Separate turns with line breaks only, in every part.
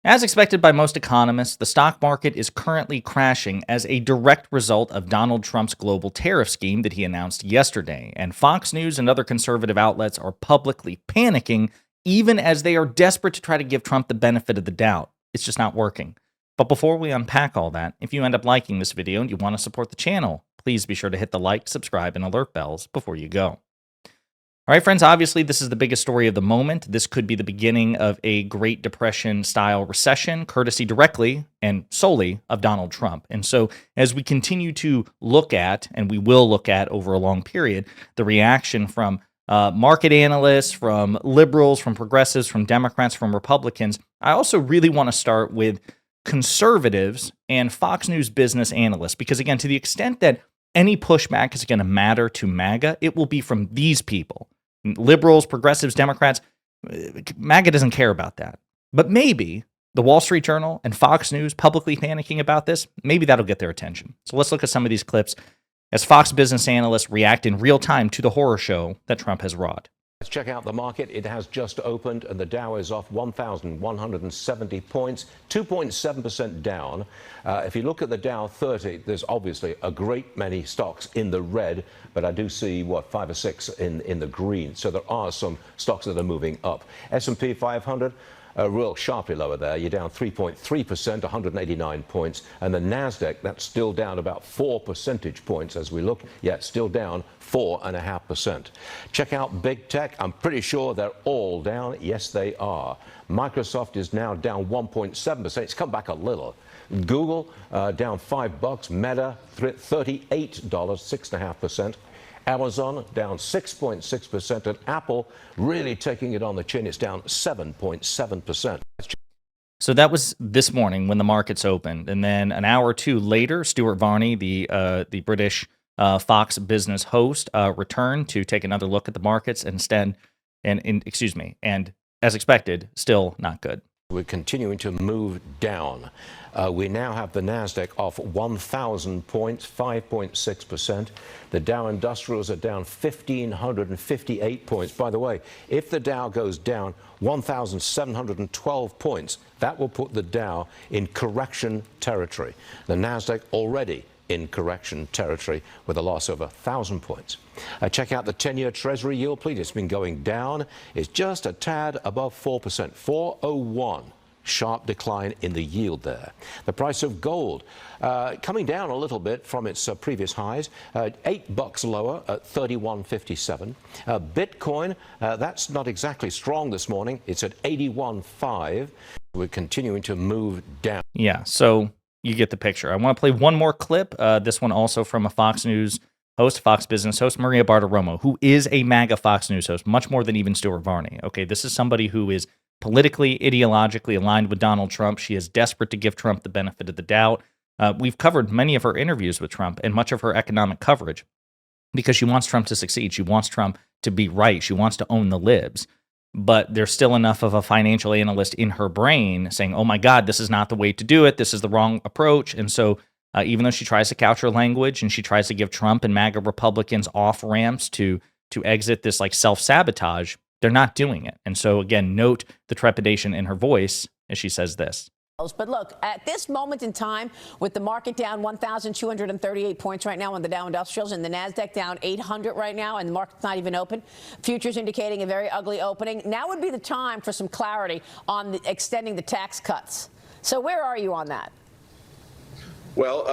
As expected by most economists, the stock market is currently crashing as a direct result of Donald Trump's global tariff scheme that he announced yesterday. And Fox News and other conservative outlets are publicly panicking, even as they are desperate to try to give Trump the benefit of the doubt. It's just not working. But before we unpack all that, if you end up liking this video and you want to support the channel, please be sure to hit the like, subscribe, and alert bells before you go. All right, friends, obviously, this is the biggest story of the moment. This could be the beginning of a Great Depression-style recession, courtesy directly and solely of Donald Trump. And so as we continue to look at, and we will look at over a long period, the reaction from market analysts, from liberals, from progressives, from Democrats, from Republicans, I also really want to start with conservatives and Fox News business analysts, because, again, to the extent that any pushback is going to matter to MAGA, it will be from these people. Liberals, progressives, Democrats, MAGA doesn't care about that. But maybe the Wall Street Journal and Fox News publicly panicking about this, maybe that'll get their attention. So let's look at some of these clips as Fox business analysts react in real time to the horror show that Trump has wrought.
Let's check out the market. It has just opened and the Dow is off 1,170 points, 2.7% down. If you look at the Dow 30, there's obviously a great many stocks in the red, but I do see, 5 or 6 in the green. So there are some stocks that are moving up. S&P 500, real sharply lower there. You're down 3.3%, 189 points. And the NASDAQ, that's still down about 4 percentage points as we look. Yeah, it's still down 4.5%. Check out big tech. I'm pretty sure they're all down. Yes, they are. Microsoft is now down 1.7%. It's come back a little. Google down $5. Meta, $38, 6.5%. Amazon down 6.6%, and Apple really taking it on the chin. It's down 7.7%.
So that was this morning when the markets opened, and then an hour or two later, Stuart Varney, the British Fox business host, returned to take another look at the markets and as expected, still not good.
We're continuing to move down. We now have the NASDAQ off 1,000 points, 5.6%. The Dow Industrials are down 1,558 points. By the way, if the Dow goes down 1,712 points, that will put the Dow in correction territory. The NASDAQ already in correction territory with a loss of 1,000 points. Check out the 10-year Treasury yield, please. It's been going down. It's just a tad above 4%, 4.01. Sharp decline in the yield there. The price of gold coming down a little bit from its previous highs, $8 lower at 31.57. Bitcoin, that's not exactly strong this morning. It's at 81.5. We're continuing to move down.
Yeah, so you get the picture. I want to play one more clip. This one also from a Fox News host, Fox business host, Maria Bartiromo, who is a MAGA Fox News host, much more than even Stuart Varney. Okay, this is somebody who is politically, ideologically aligned with Donald Trump. She is desperate to give Trump the benefit of the doubt. We've covered many of her interviews with Trump and much of her economic coverage because she wants Trump to succeed. She wants Trump to be right. She wants to own the libs. But there's still enough of a financial analyst in her brain saying, oh my God, this is not the way to do it. This is the wrong approach. And so even though she tries to couch her language and she tries to give Trump and MAGA Republicans off ramps to exit this like self-sabotage, they're not doing it. And so, again, note the trepidation in her voice as she says this.
But look, at this moment in time, with the market down 1,238 points right now on the Dow Industrials and the NASDAQ down 800 right now, and the market's not even open, futures indicating a very ugly opening, now would be the time for some clarity on extending the tax cuts. So where are you on that?
Well,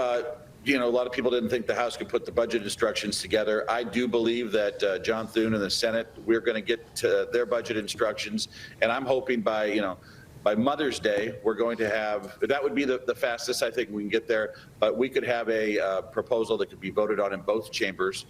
a lot of people didn't think the House could put the budget instructions together. I do believe that John Thune and the Senate, we're going to get to their budget instructions, and I'm hoping by Mother's Day, we're going to have, that would be the fastest I think we can get there, but we could have a proposal that could be voted on in both chambers.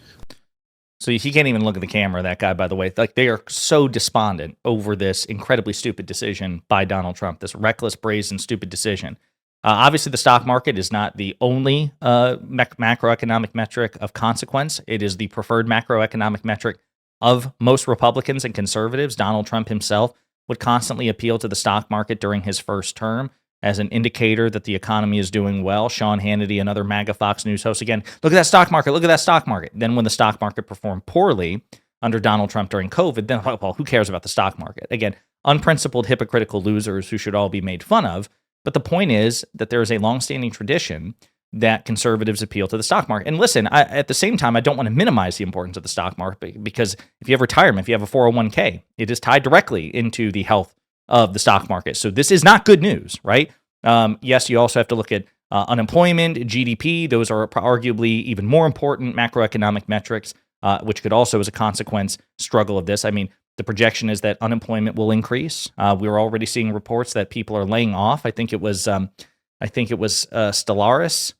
So he can't even look at the camera, that guy, by the way. Like, they are so despondent over this incredibly stupid decision by Donald Trump, this reckless, brazen, stupid decision. Obviously, the stock market is not the only macroeconomic metric of consequence. It is the preferred macroeconomic metric of most Republicans and conservatives. Donald Trump himself would constantly appeal to the stock market during his first term as an indicator that the economy is doing well. Sean Hannity, another MAGA Fox News host, again, look at that stock market, look at that stock market. Then when the stock market performed poorly under Donald Trump during COVID, then, well, who cares about the stock market? Again, unprincipled, hypocritical losers who should all be made fun of. But the point is that there is a longstanding tradition that conservatives appeal to the stock market. And listen, at the same time, I don't want to minimize the importance of the stock market, because if you have retirement, if you have a 401k, it is tied directly into the health of the stock market. So this is not good news, right? Yes, you also have to look at unemployment, GDP. Those are arguably even more important macroeconomic metrics, which could also, as a consequence, struggle of this. I mean, the projection is that unemployment will increase. We're already seeing reports that people are laying off. I think it was Stellantis.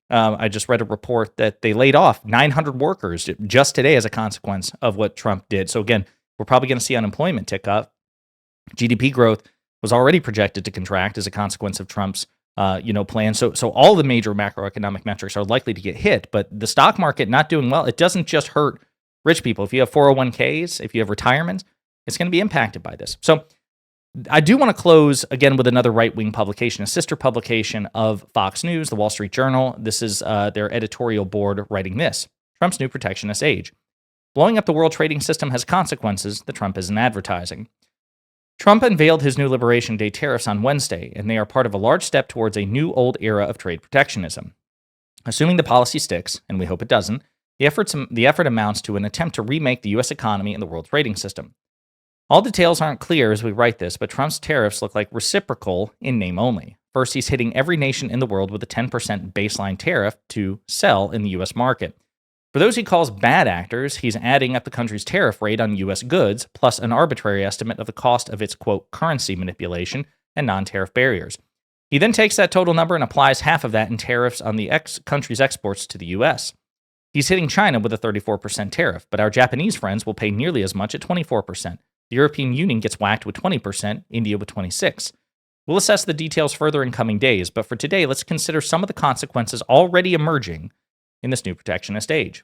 I just read a report that they laid off 900 workers just today as a consequence of what Trump did. So again, we're probably going to see unemployment tick up. GDP growth was already projected to contract as a consequence of Trump's plan. So all the major macroeconomic metrics are likely to get hit. But the stock market not doing well, it doesn't just hurt rich people. If you have 401ks, if you have retirements, it's going to be impacted by this. So I do want to close again with another right-wing publication, a sister publication of Fox News, the Wall Street Journal. This is their editorial board writing this: Trump's new protectionist age. Blowing up the world trading system has consequences that Trump isn't advertising. Trump unveiled his new Liberation Day tariffs on Wednesday, and they are part of a large step towards a new old era of trade protectionism. Assuming the policy sticks, and we hope it doesn't, the effort amounts to an attempt to remake the U.S. economy and the world trading system. All details aren't clear as we write this, but Trump's tariffs look like reciprocal in name only. First, he's hitting every nation in the world with a 10% baseline tariff to sell in the U.S. market. For those he calls bad actors, he's adding up the country's tariff rate on U.S. goods, plus an arbitrary estimate of the cost of its, quote, currency manipulation and non-tariff barriers. He then takes that total number and applies half of that in tariffs on the country's exports to the U.S. He's hitting China with a 34% tariff, but our Japanese friends will pay nearly as much at 24%. The European Union gets whacked with 20%, India with 26%. We'll assess the details further in coming days, but for today, let's consider some of the consequences already emerging in this new protectionist age.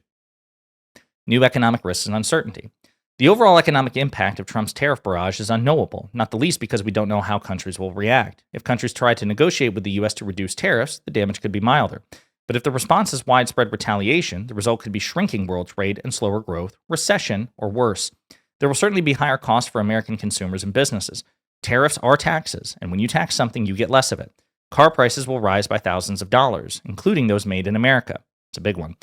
New economic risks and uncertainty. The overall economic impact of Trump's tariff barrage is unknowable, not the least because we don't know how countries will react. If countries try to negotiate with the U.S. to reduce tariffs, the damage could be milder. But if the response is widespread retaliation, the result could be shrinking world trade and slower growth, recession, or worse. There will certainly be higher costs for American consumers and businesses. Tariffs are taxes, and when you tax something, you get less of it. Car prices will rise by thousands of dollars, including those made in America. It's a big one.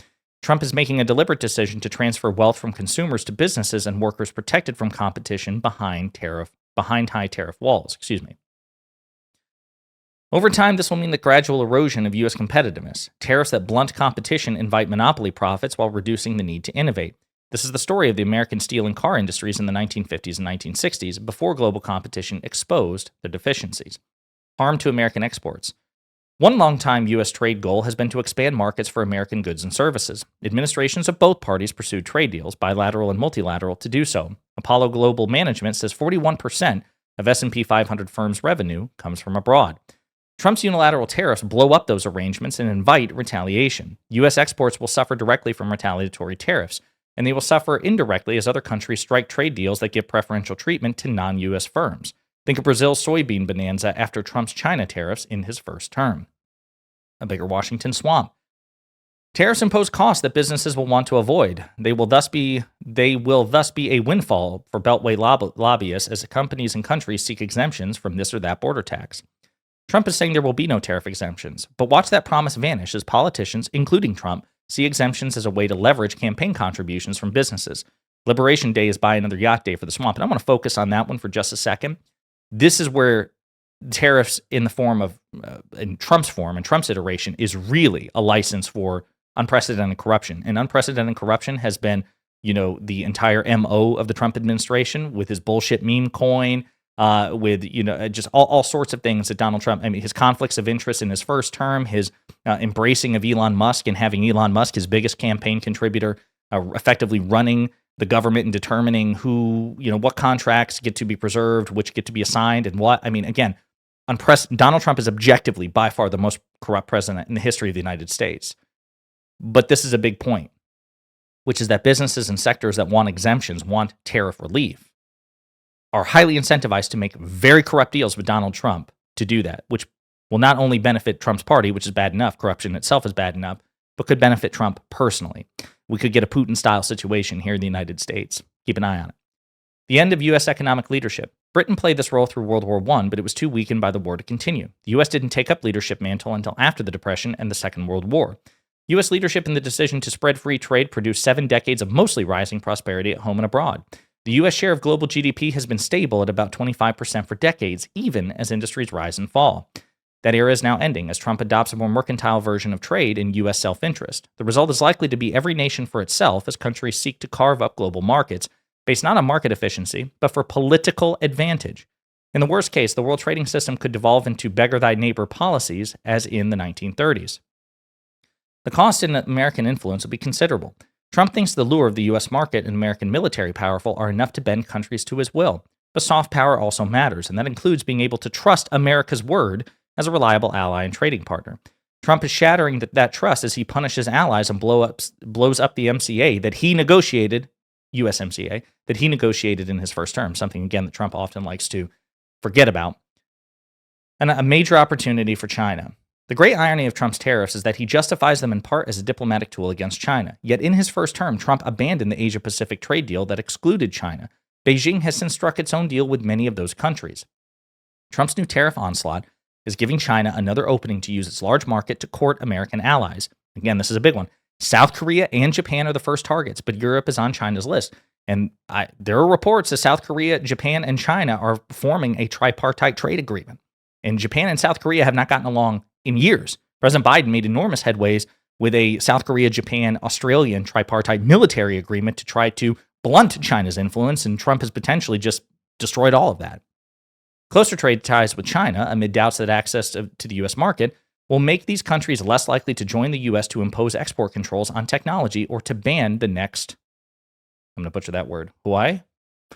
Trump is making a deliberate decision to transfer wealth from consumers to businesses and workers protected from competition behind high tariff walls. Over time, this will mean the gradual erosion of U.S. competitiveness. Tariffs that blunt competition invite monopoly profits while reducing the need to innovate. This is the story of the American steel and car industries in the 1950s and 1960s, before global competition exposed their deficiencies. Harm to American exports. One longtime U.S. trade goal has been to expand markets for American goods and services. Administrations of both parties pursued trade deals, bilateral and multilateral, to do so. Apollo Global Management says 41% of S&P 500 firms' revenue comes from abroad. Trump's unilateral tariffs blow up those arrangements and invite retaliation. U.S. exports will suffer directly from retaliatory tariffs, and they will suffer indirectly as other countries strike trade deals that give preferential treatment to non-U.S. firms. Think of Brazil's soybean bonanza after Trump's China tariffs in his first term. A bigger Washington swamp. Tariffs impose costs that businesses will want to avoid. They will thus be a windfall for Beltway lobbyists as companies and countries seek exemptions from this or that border tax. Trump is saying there will be no tariff exemptions, but watch that promise vanish as politicians, including Trump, see exemptions as a way to leverage campaign contributions from businesses. Liberation Day is buy another yacht day for the swamp, and I want to focus on that one for just a second. This is where tariffs in the form of, in Trump's form, and Trump's iteration, is really a license for unprecedented corruption. And unprecedented corruption has been, the entire MO of the Trump administration with his bullshit meme coin, with, just all sorts of things that Donald Trump, his conflicts of interest in his first term, his embracing of Elon Musk and having Elon Musk, his biggest campaign contributor, effectively running the government and determining who, what contracts get to be preserved, which get to be assigned, and what. Again, Donald Trump is objectively by far the most corrupt president in the history of the United States. But this is a big point, which is that businesses and sectors that want exemptions, want tariff relief, are highly incentivized to make very corrupt deals with Donald Trump to do that, which will not only benefit Trump's party, which is bad enough, corruption itself is bad enough, but could benefit Trump personally. We could get a Putin-style situation here in the United States. Keep an eye on it. The end of U.S. economic leadership. Britain played this role through World War I, but it was too weakened by the war to continue. The U.S. didn't take up leadership mantle until after the Depression and the Second World War. U.S. leadership in the decision to spread free trade produced 7 decades of mostly rising prosperity at home and abroad. The U.S. share of global GDP has been stable at about 25% for decades, even as industries rise and fall. That era is now ending as Trump adopts a more mercantile version of trade in U.S. self-interest. The result is likely to be every nation for itself as countries seek to carve up global markets, based not on market efficiency, but for political advantage. In the worst case, the world trading system could devolve into beggar thy neighbor policies, as in the 1930s. The cost in American influence will be considerable. Trump thinks the lure of the U.S. market and American military powerful are enough to bend countries to his will. But soft power also matters, and that includes being able to trust America's word as a reliable ally and trading partner. Trump is shattering that trust as he punishes allies and blows up the MCA that he negotiated, USMCA, that he negotiated in his first term, something, again, that Trump often likes to forget about. And a major opportunity for China. The great irony of Trump's tariffs is that he justifies them in part as a diplomatic tool against China. Yet in his first term, Trump abandoned the Asia-Pacific trade deal that excluded China. Beijing has since struck its own deal with many of those countries. Trump's new tariff onslaught is giving China another opening to use its large market to court American allies. Again, this is a big one. South Korea and Japan are the first targets, but Europe is on China's list. And there are reports that South Korea, Japan, and China are forming a tripartite trade agreement. And Japan and South Korea have not gotten along in years. President Biden made enormous headways with a South Korea, Japan, Australian tripartite military agreement to try to blunt China's influence, and Trump has potentially just destroyed all of that. Closer trade ties with China, amid doubts that access to the U.S. market, will make these countries less likely to join the U.S. to impose export controls on technology or to ban the next, I'm going to butcher that word, Hawaii? I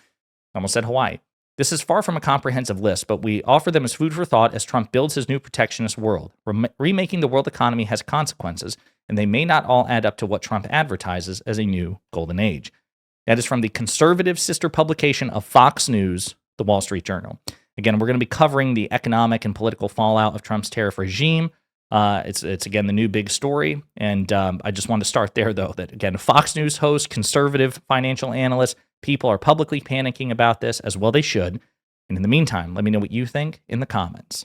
almost said Hawaii. This is far from a comprehensive list, but we offer them as food for thought as Trump builds his new protectionist world. Remaking the world economy has consequences, and they may not all add up to what Trump advertises as a new golden age. That is from the conservative sister publication of Fox News, The Wall Street Journal. Again, we're going to be covering the economic and political fallout of Trump's tariff regime. It's again, the new big story. And I just want to start there, though, that, again, Fox News host, conservative financial analysts, people are publicly panicking about this, as well they should. And in the meantime, let me know what you think in the comments.